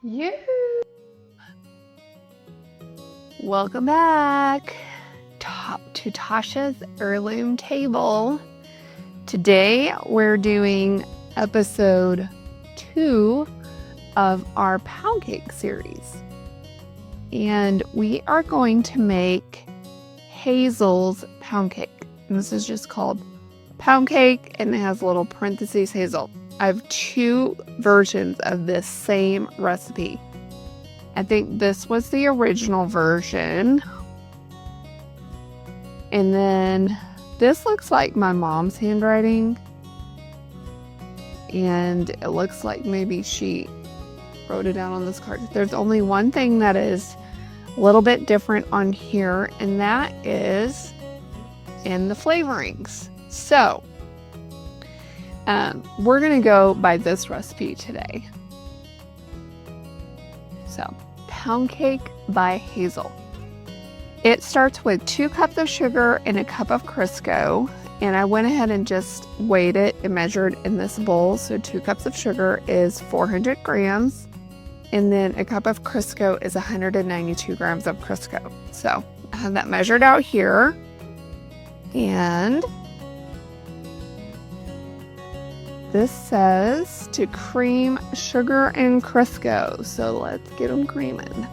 You. Welcome back to Tasha's Heirloom Table. Today we're doing episode 2 of our pound cake series. And we are going to make Hazel's pound cake. And this is just called pound cake, and it has little parentheses Hazel. I have 2 versions of this same recipe. I think this was the original version. And then this looks like my mom's handwriting. And it looks like maybe she wrote it down on this card. There's only one thing that is a little bit different on here, and that is in the flavorings. So, we're going to go by this recipe today. So, pound cake by Hazel. It starts with 2 cups of sugar and a cup of Crisco. And I went ahead and just weighed it and measured in this bowl. So 2 cups of sugar is 400 grams. And then a cup of Crisco is 192 grams of Crisco. So I have that measured out here. And this says to cream sugar and Crisco. So let's get them creaming.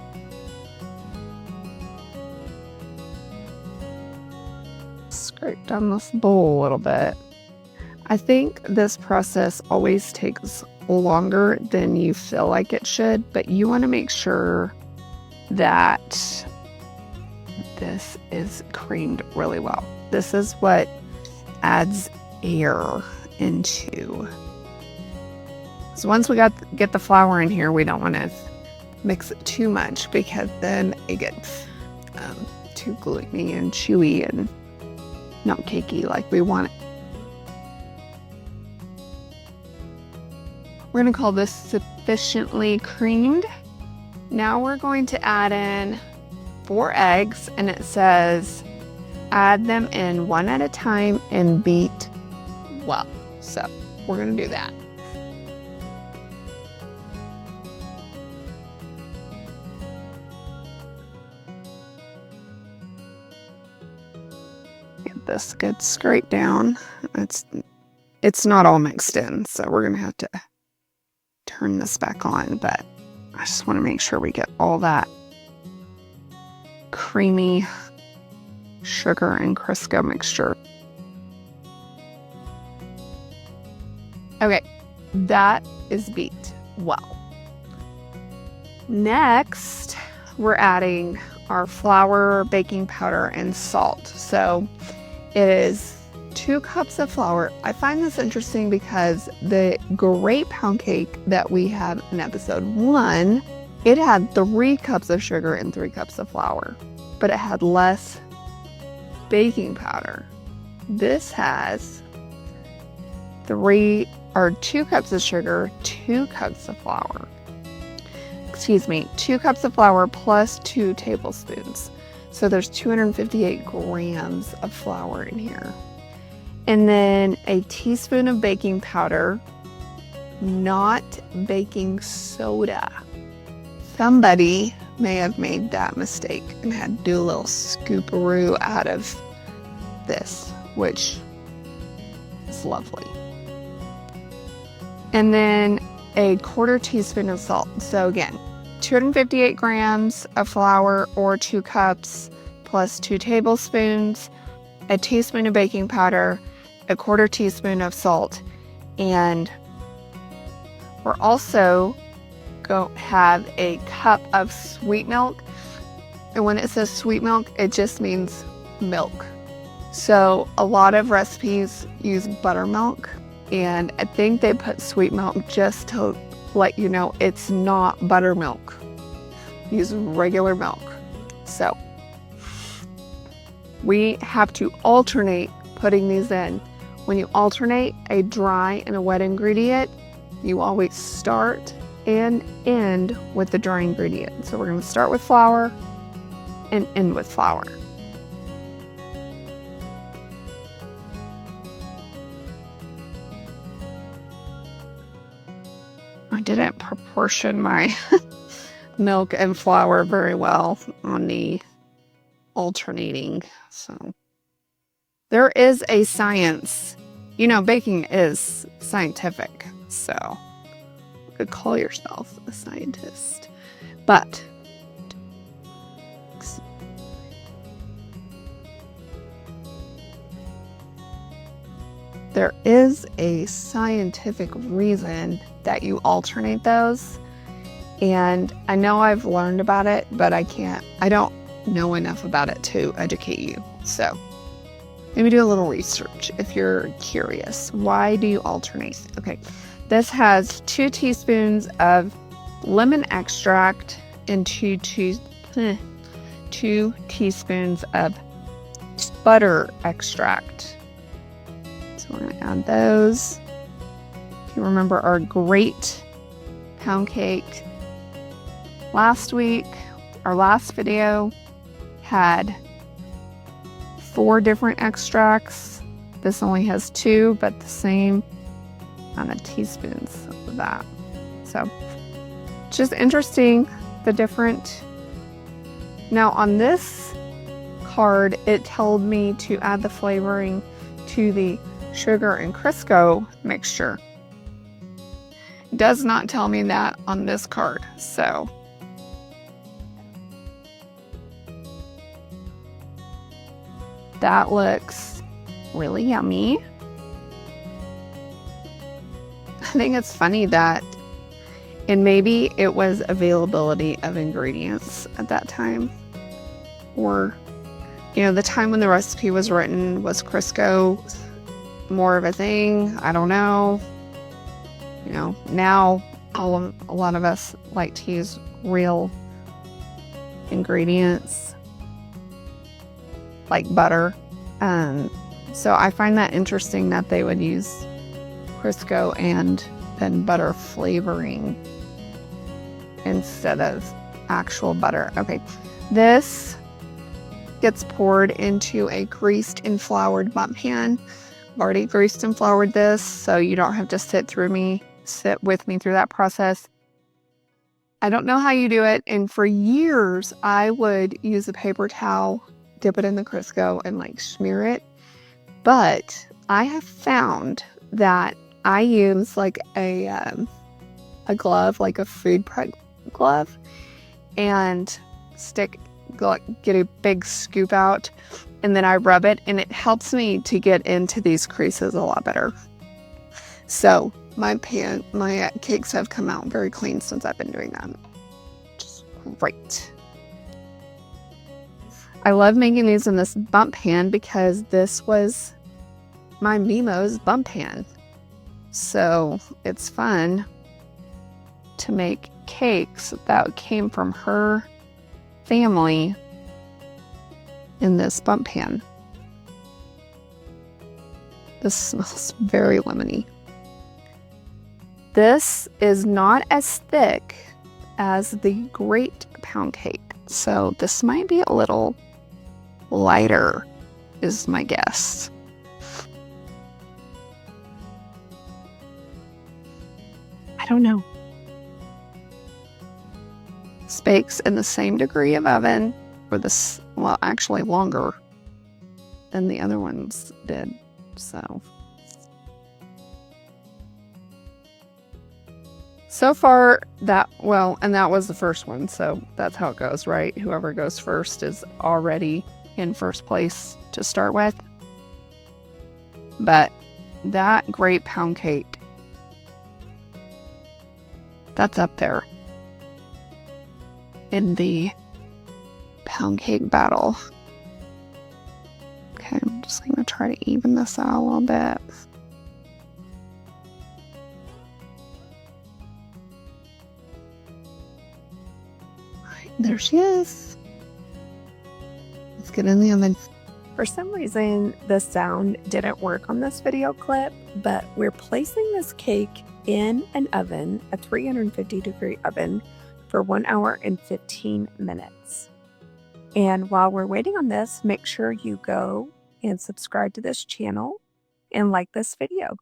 Scrape down this bowl a little bit. I think this process always takes longer than you feel like it should, but you want to make sure that this is creamed really well. This is what adds air into. So once we get the flour in here, we don't want to mix it too much because then it gets too gluey and chewy and not cakey like we want it. We're going to call this sufficiently creamed. Now we're going to add in 4 eggs, and it says add them in one at a time and beat well. So we're going to do that. Get this good scrape down. It's not all mixed in, so we're going to have to turn this back on, but I just want to make sure we get all that creamy sugar and Crisco mixture. Okay, that is beat well. Next, we're adding our flour, baking powder, and salt. So it is 2 cups of flour. I find this interesting because the great pound cake that we had in episode 1, it had 3 cups of sugar and 3 cups of flour, but it had less baking powder. This has 2 cups of sugar, 2 cups of flour. 2 cups of flour plus 2 tablespoons. So there's 258 grams of flour in here. And then a teaspoon of baking powder, not baking soda. Somebody may have made that mistake and had to do a little scooparoo out of this, which is lovely. And then a 1/4 teaspoon of salt. So again, 258 grams of flour or 2 cups plus 2 tablespoons, a teaspoon of baking powder, a 1/4 teaspoon of salt, and we're also going to have a cup of sweet milk. And when it says sweet milk, it just means milk. So a lot of recipes use buttermilk, and I think they put sweet milk just to let you know it's not buttermilk. Use regular milk. So we have to alternate putting these in. When you alternate a dry and a wet ingredient, you always start and end with the dry ingredient. So we're going to start with flour and end with flour. I didn't proportion my milk and flour very well on the alternating. So there is a science. You know, baking is scientific, so you could call yourself a scientist. But there is a scientific reason that you alternate those. And I know I've learned about it, but I don't know enough about it to educate you. So maybe do a little research if you're curious. Why do you alternate? Okay, this has 2 teaspoons of lemon extract and 2 teaspoons of butter extract. So we're going to add those. If you remember our great pound cake last week, our last video had 4 different extracts. This only has 2, but the same amount of teaspoons of that. So just interesting, the different. Now on this card, it told me to add the flavoring to the sugar and Crisco mixture. It does not tell me that on this card, so that looks really yummy. I think it's funny that, and maybe it was availability of ingredients at that time, or, you know, the time when the recipe was written, was Crisco more of a thing? I don't know. You know, now a lot of us like to use real ingredients like butter. So I find that interesting that they would use Crisco and then butter flavoring instead of actual butter. Okay, this gets poured into a greased and floured Bundt pan. I've already greased and floured this, so you don't have to sit with me through that process. I don't know how you do it, and for years I would use a paper towel, dip it in the Crisco, and like smear it. But I have found that I use like a glove, like a food prep glove, and get a big scoop out, and then I rub it, and it helps me to get into these creases a lot better. So my cakes have come out very clean since I've been doing that. Just great. I love making these in this Bundt pan because this was my Mimo's Bundt pan. So it's fun to make cakes that came from her family in this Bundt pan. This smells very lemony. This is not as thick as the great pound cake, so this might be a little lighter, is my guess. I don't know. This bakes in the same degree of oven, or this, well, actually longer than the other ones did, so far that was the first one, so that's how it goes, right? Whoever goes first is already in first place to start with. But that great pound cake, that's up there in the pound cake battle. Okay, I'm just going to try to even this out a little bit. There she is. Let's get in the oven. For some reason, the sound didn't work on this video clip, but we're placing this cake in an oven, a 350-degree oven, for 1 hour and 15 minutes. And while we're waiting on this, make sure you go and subscribe to this channel and like this video.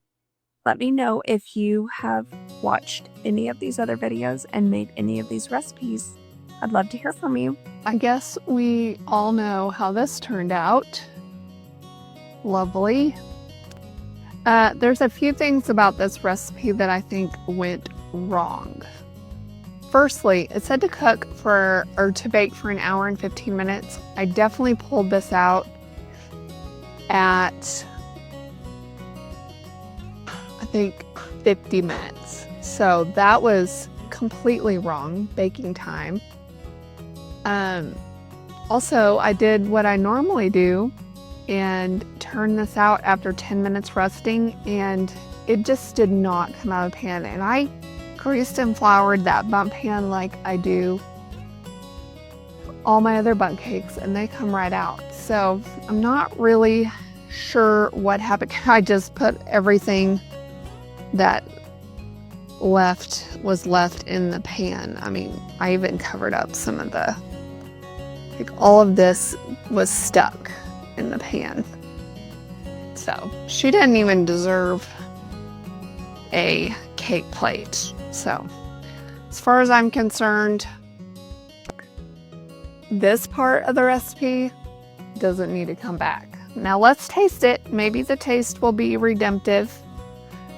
Let me know if you have watched any of these other videos and made any of these recipes I'd love to hear from you. I guess we all know how this turned out. Lovely. There's a few things about this recipe that I think went wrong. Firstly, it said to to bake for an hour and 15 minutes. I definitely pulled this out at, I think, 50 minutes. So that was completely wrong baking time. Also, I did what I normally do and turned this out after 10 minutes resting, and it just did not come out of the pan. And I greased and floured that Bundt pan like I do all my other Bundt cakes, and they come right out. So I'm not really sure what happened. I just put everything that was left in the pan. I mean, I even covered up some of all of this was stuck in the pan. So she didn't even deserve a cake plate. So as far as I'm concerned, this part of the recipe doesn't need to come back. Now let's taste it. Maybe the taste will be redemptive.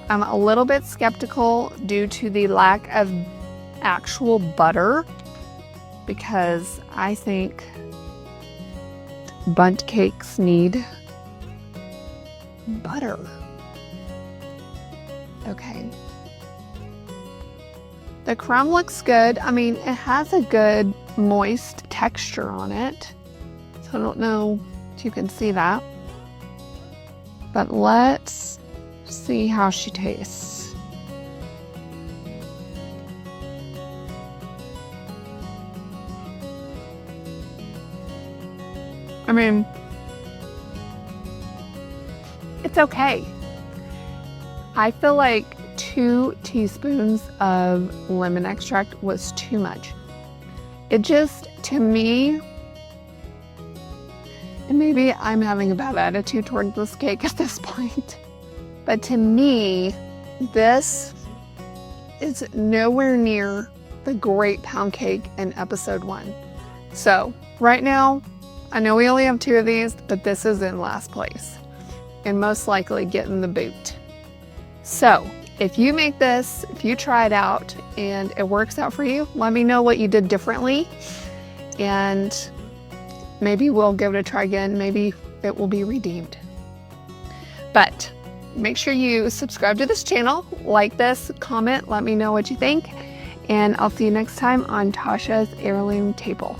I'm a little bit skeptical due to the lack of actual butter, because I think Bundt cakes need butter. Okay. The crumb looks good. I mean, it has a good moist texture on it. So I don't know if you can see that. But let's see how she tastes. I mean, it's okay. I feel like 2 teaspoons of lemon extract was too much. It just, to me, and maybe I'm having a bad attitude towards this cake at this point, but to me, this is nowhere near the great pound cake in episode 1. So right now, I know we only have 2 of these, but this is in last place and most likely getting the boot. So if you make this, if you try it out and it works out for you, let me know what you did differently, and maybe we'll give it a try again. Maybe it will be redeemed. But make sure you subscribe to this channel, like this, comment, let me know what you think, and I'll see you next time on Tasha's Heirloom Table.